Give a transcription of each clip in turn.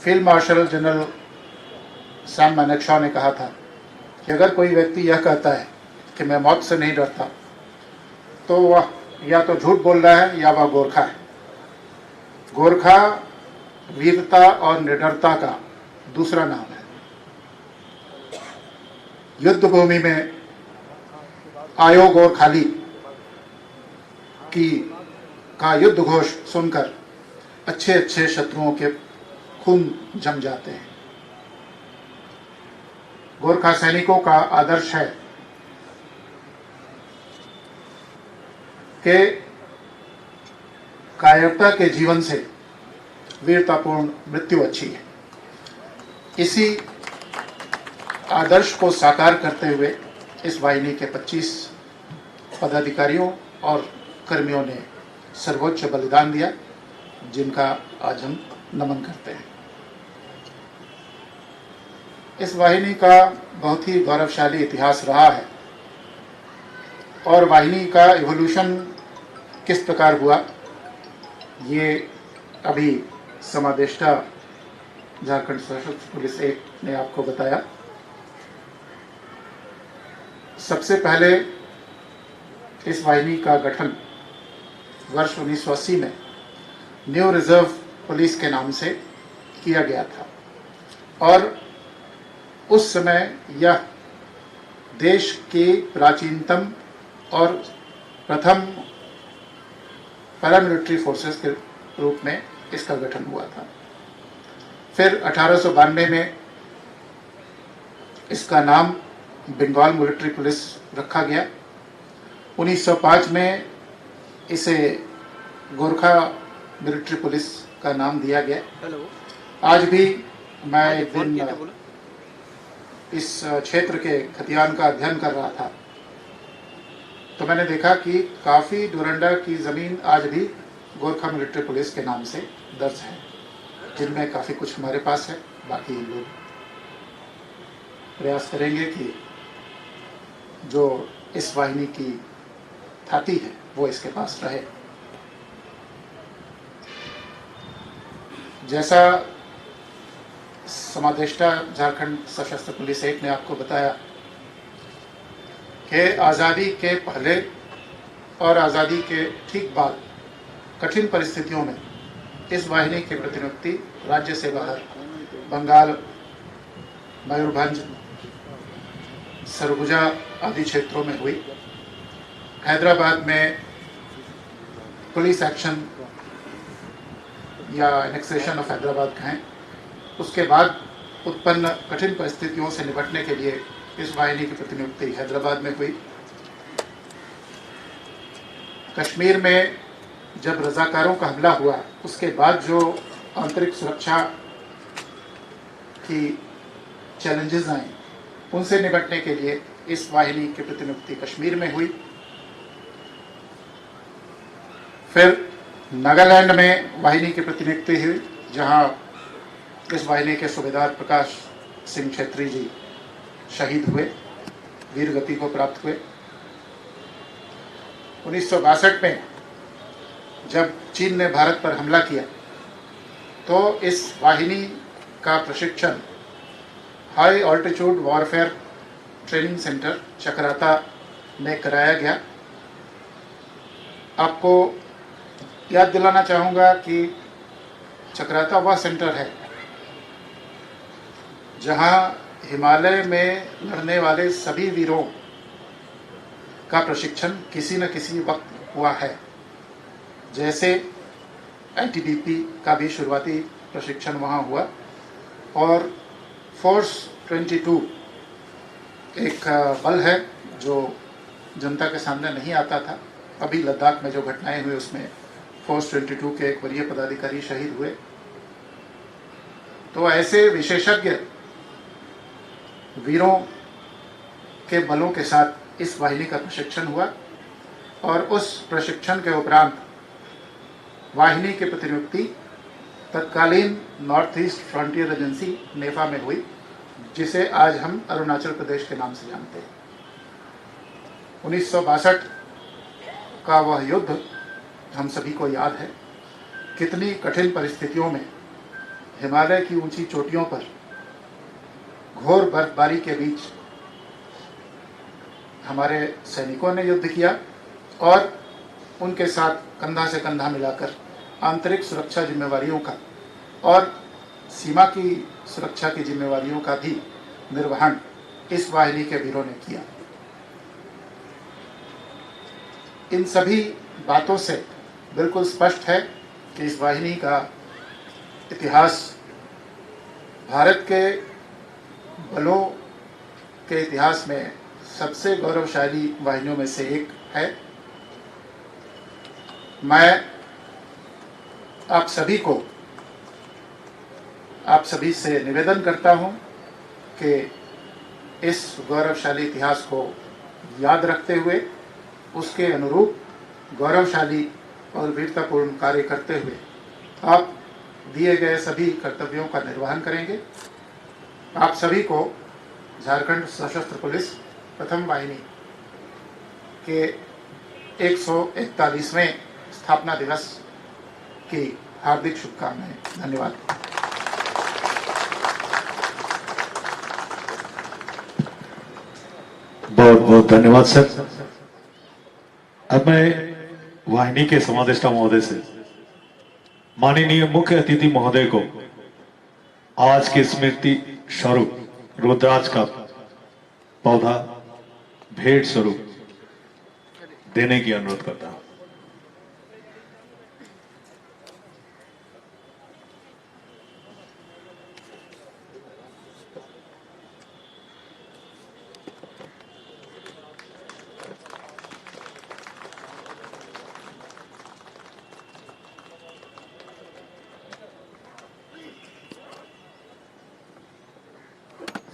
Field marshal general Sam Manekshaw ने कहा था कि अगर कोई व्यक्ति यह कहता है कि मैं मौत से नहीं डरता, तो वह या तो झूठ बोल रहा है या वह गोरखा है। गोरखा वीरता और निडरता का दूसरा नाम है। युद्ध भूमि में आयो गोर खाली का युद्ध घोष सुनकर अच्छे अच्छे शत्रुओं के खून जम जाते हैं। गोरखा सैनिकों का आदर्श है कि कायरता के जीवन से वीरतापूर्ण मृत्यु अच्छी है। इसी आदर्श को साकार करते हुए इस वाहिनी के 25 पदाधिकारियों और कर्मियों ने सर्वोच्च बलिदान दिया, जिनका आज हम नमन करते हैं। इस वाहिनी का बहुत ही गौरवशाली इतिहास रहा है और वाहिनी का इवोल्यूशन किस प्रकार हुआ, ये अभी समादेष्टा झारखंड सशस्त्र पुलिस 1 ने आपको बताया। सबसे पहले इस वाहिनी का गठन वर्ष 1980 में न्यू रिजर्व पुलिस के नाम से किया गया था और उस समय यह देश के प्राचीनतम और प्रथम पैरामिलिट्री फोर्सेस के रूप में इसका गठन हुआ था। फिर 1892 में इसका नाम बंगाल मिलिट्री पुलिस रखा गया। 1905 में इसे गोरखा मिलिट्री पुलिस का नाम दिया गया। आज भी मैं एक दिन इस क्षेत्र के खतियान का अध्ययन कर रहा था, तो मैंने देखा कि काफ़ी डोरंडा की ज़मीन आज भी गोरखा मिलिट्री पुलिस के नाम से दर्ज है, जिनमें काफ़ी कुछ हमारे पास है। बाकी लोग प्रयास करेंगे कि जो इस वाहिनी की थाती है वो इसके पास रहे। जैसा समादेष्टा झारखंड सशस्त्र पुलिस 1 ने आपको बताया कि आज़ादी के पहले और आज़ादी के ठीक बाद कठिन परिस्थितियों में इस वाहिनी की प्रतिनियुक्ति राज्य से बाहर बंगाल, मयूरभंज, सरगुजा आदि क्षेत्रों में हुई। हैदराबाद में पुलिस एक्शन या एनेक्सेशन ऑफ हैदराबाद कहें, उसके बाद उत्पन्न कठिन परिस्थितियों से निपटने के लिए इस वाहिनी की प्रतिनियुक्ति हैदराबाद में हुई। कश्मीर में जब रजाकारों का हमला हुआ, उसके बाद जो आंतरिक सुरक्षा की चैलेंजेस आए, उनसे निपटने के लिए इस वाहिनी की प्रतिनियुक्ति कश्मीर में हुई। फिर नागालैंड में वाहिनी की प्रतिनियुक्ति हुई, जहां इस वाहिनी के सूबेदार प्रकाश सिंह छेत्री जी शहीद हुए, वीर गति को प्राप्त हुए। 1962 में जब चीन ने भारत पर हमला किया, तो इस वाहिनी का प्रशिक्षण high altitude warfare training centre Chakrata में कराया गया। आपको याद दिलाना चाहूँगा कि चक्राता वह सेंटर है जहां हिमालय में लड़ने वाले सभी वीरों का प्रशिक्षण किसी न किसी वक्त हुआ है। जैसे ITBP का भी शुरुआती प्रशिक्षण वहां हुआ और फोर्स 22 एक बल है जो जनता के सामने नहीं आता था। अभी लद्दाख में जो घटनाएं हुई उसमें फोर्स 22 के एक वरीय पदाधिकारी शहीद हुए। तो ऐसे विशेषज्ञ वीरों के बलों के साथ इस वाहिनी का प्रशिक्षण हुआ और उस प्रशिक्षण के उपरांत वाहिनी की प्रतिनियुक्ति तत्कालीन नॉर्थ ईस्ट फ्रंटियर एजेंसी नेफा में हुई, जिसे आज हम अरुणाचल प्रदेश के नाम से जानते हैं। 1962 का वह युद्ध हम सभी को याद है। कितनी कठिन परिस्थितियों में हिमालय की ऊंची चोटियों पर घोर बर्फबारी के बीच हमारे सैनिकों ने युद्ध किया और उनके साथ कंधा से कंधा मिलाकर आंतरिक सुरक्षा जिम्मेवारियों का और सीमा की सुरक्षा की जिम्मेवारियों का भी निर्वहन इस वाहिनी के वीरों ने किया। इन सभी बातों से बिल्कुल स्पष्ट है कि इस वाहिनी का इतिहास भारत के बलों के इतिहास में सबसे गौरवशाली वाहिनियों में से एक है। मैं आप सभी से निवेदन करता हूं कि इस गौरवशाली इतिहास को याद रखते हुए उसके अनुरूप गौरवशाली और वीरतापूर्ण कार्य करते हुए आप दिए गए सभी कर्तव्यों का निर्वहन करेंगे। आप सभी को झारखंड सशस्त्र पुलिस प्रथम वाहिनी के 141वें स्थापना दिवस की हार्दिक शुभकामनाएं। धन्यवाद। बहुत बहुत धन्यवाद सर। अब मैं वाहिनी के समादेष्टा महोदय से माननीय मुख्य अतिथि महोदय को आज के स्मृति स्वरूप रुद्राक्ष का पौधा भेंट स्वरूप देने की अनुरोध करता हूं।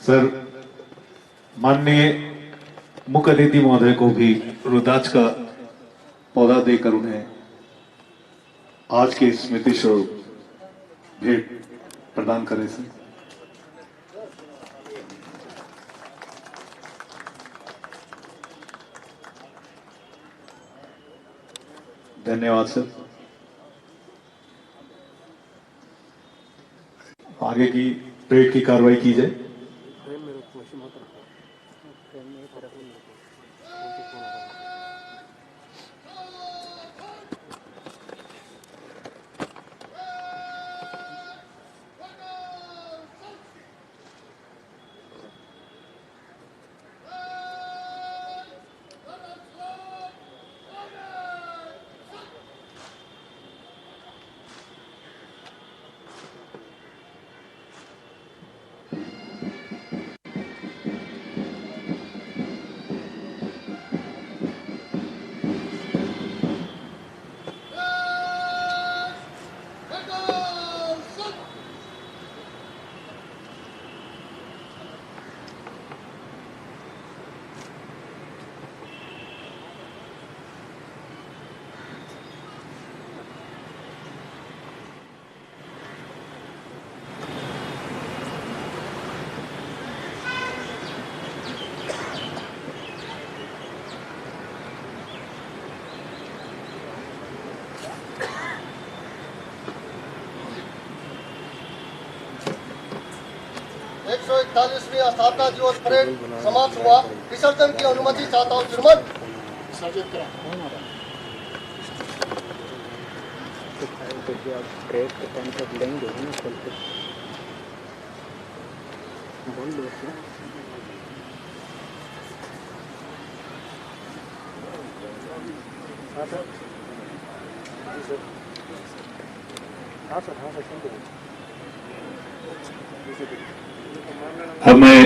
सर, माननीय मुख्य अतिथि महोदय को भी रुद्राक्ष का पौधा देकर उन्हें आज के स्मृति स्वरूप भेंट प्रदान करें सर। धन्यवाद सर। आगे की परेड की कार्रवाई की जाए। स्थापना दिवस परेड समाप्त हुआ। विसर्जन की अनुमति चाहता हूँ। श्रीमद परेड के टाइम तक लेंगे ना, चलते बोल दो अब मैं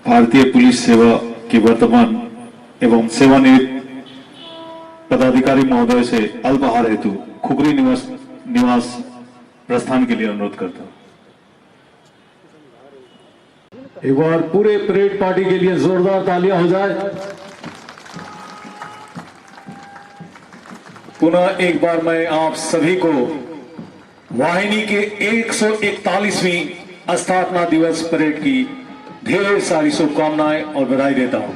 भारतीय पुलिस सेवा के वर्तमान एवं सेवानिवृत्त पदाधिकारी महोदय से अल्पाहार हेतु खुखरी निवास प्रस्थान के लिए अनुरोध करता हूं। एक बार पूरे परेड पार्टी के लिए जोरदार तालियां हो जाए। पुनः एक बार मैं आप सभी को वाहिनी के 141वीं स्थापना दिवस परेड की ढेर सारी शुभकामनाएं और बधाई देता हूं।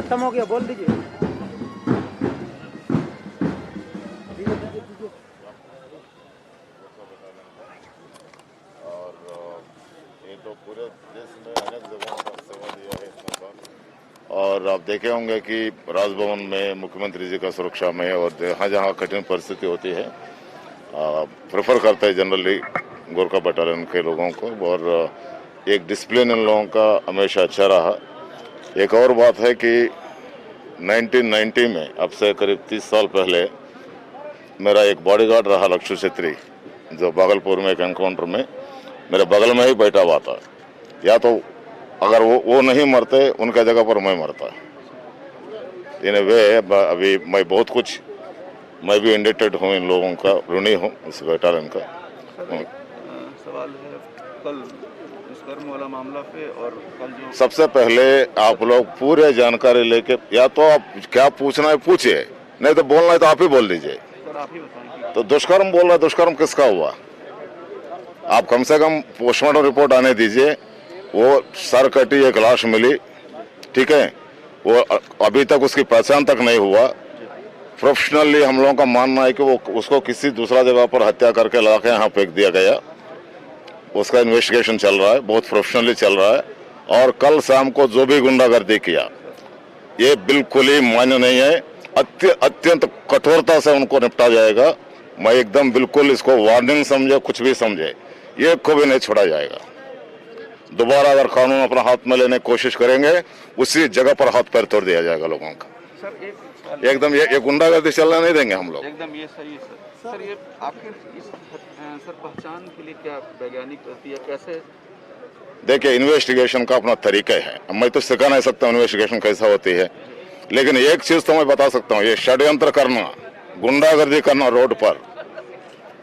खत्म हो गया, बोल दीजिए। और ये तो पूरे देश में अनेक जगहों पर सेवा दिया है इसने पर। और आप देखे होंगे कि राजभवन में मुख्यमंत्री जी का सुरक्षा में और जहाँ जहाँ कठिन परिस्थिति होती है प्रेफर करते हैं जनरली गोरखा बटालियन के लोगों को। और एक डिसिप्लिन इन लोगों का हमेशा अच्छा रहा। एक और बात है कि 1990 में, अब से करीब 30 साल पहले, मेरा एक बॉडीगार्ड रहा लक्ष्य छेत्री, जो भागलपुर में एक एनकाउंटर में मेरे बगल में ही बैठा हुआ था। या तो अगर वो नहीं मरते, उनके जगह पर मैं मरता। इन वे अभी मैं बहुत कुछ, मैं भी इंडेटेड हूँ इन लोगों का, ऋणी हूँ इस बटालियन का। सवाल है कल दुष्कर्म वाला मामला पे, और कल जो सबसे पहले आप लोग पूरे जानकारी लेके, या तो आप क्या पूछना है पूछिए, नहीं तो बोलना है तो आप ही बोल दीजिए। सर आप ही बताएं तो दुष्कर्म बोल रहा है, दुष्कर्म किसका हुआ? आप कम से कम पोस्टमार्टम रिपोर्ट आने दीजिए। वो सर कटी एक लाश मिली, ठीक है, वो अभी तक उसकी पहचान तक नहीं हुआ। प्रोफेशनली हम लोगों का मानना है कि वो उसको किसी दूसरा जगह पर हत्या करके ला के यहाँ फेंक दिया गया। उसका इन्वेस्टिगेशन चल रहा है, बहुत प्रोफेशनली चल रहा है। और कल शाम को जो भी गुंडागर्दी किया, ये बिल्कुल ही मान्य नहीं है। अत्यंत कठोरता से उनको निपटा जाएगा। मैं एकदम बिल्कुल इसको वार्निंग समझे, कुछ भी समझे, ये को भी नहीं छोड़ा जाएगा। दोबारा अगर कानून अपना हाथ में लेने की कोशिश करेंगे, उसी जगह पर हाथ पैर तोड़ दिया जाएगा लोगों का। सर एकदम ये गुंडागर्दी चलने नहीं देंगे हम लोग। एकदम ये सही है सर। ये आखिर इस सर पहचान के लिए क्या वैज्ञानिक प्रक्रिया कैसे? देखिए, इन्वेस्टिगेशन का अपना तरीका है। मैं तो सिखा नहीं सकता इन्वेस्टिगेशन कैसा होती है, लेकिन एक चीज तो मैं बता सकता हूँ, ये षड्यंत्र करना, गुंडागर्दी करना रोड पर,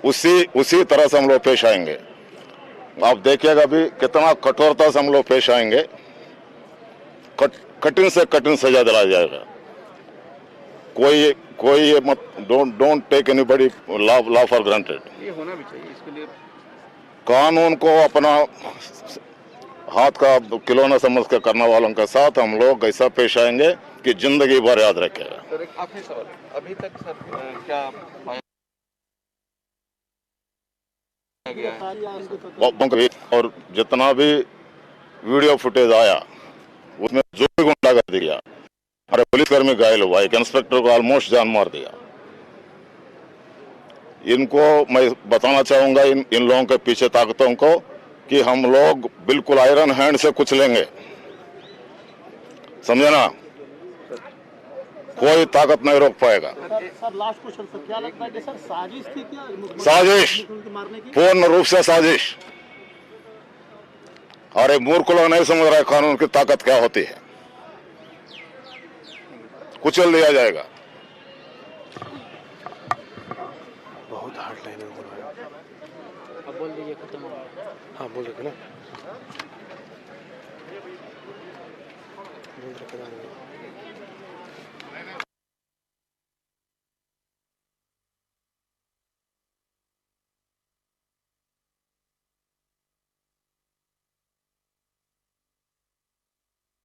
उसी तरह से हम लोग पेश आएंगे। आप देखिएगा अभी कितना कठोरता से हम लोग पेश आएंगे। कठिन से कठिन सजा दिलाया जाएगा। कोई ये मत, don't take anybody law for granted. ये होना भी चाहिए, इसके लिए कानून को अपना हाथ का खिलौना समझ कर करने वालों के साथ हम लोग ऐसा पेश आएंगे कि जिंदगी भर याद रखेगा। सर एक आखिरी सवाल, अभी तक सर क्या पाया गया है? और जितना भी वीडियो फुटेज आया, उसमें जो भी गुंडागर्दी किया, हमारे पुलिसकर्मी घायल हुआ, एक इंस्पेक्टर को ऑलमोस्ट जान मार दिया। इनको मैं बताना चाहूंगा, इन लोगों के पीछे ताकतों को, कि हम लोग बिल्कुल आयरन हैंड से कुछ लेंगे, समझे ना? कोई ताकत नहीं रोक पाएगा। सर लास्ट क्वेश्चन सर, क्या लगता है कि सर साजिश थी क्या साजिश, मारने की? पूर्ण रूप से साजिश। और मूर्ख लोग नहीं समझ रहा है कानून की ताकत क्या होती है। कुचल दिया जाएगा। बहुत हार्ड लाइन है। अब बोल दीजिए, खत्म हो गया। हाँ बोल रहे थे ना, बोल रहे थे।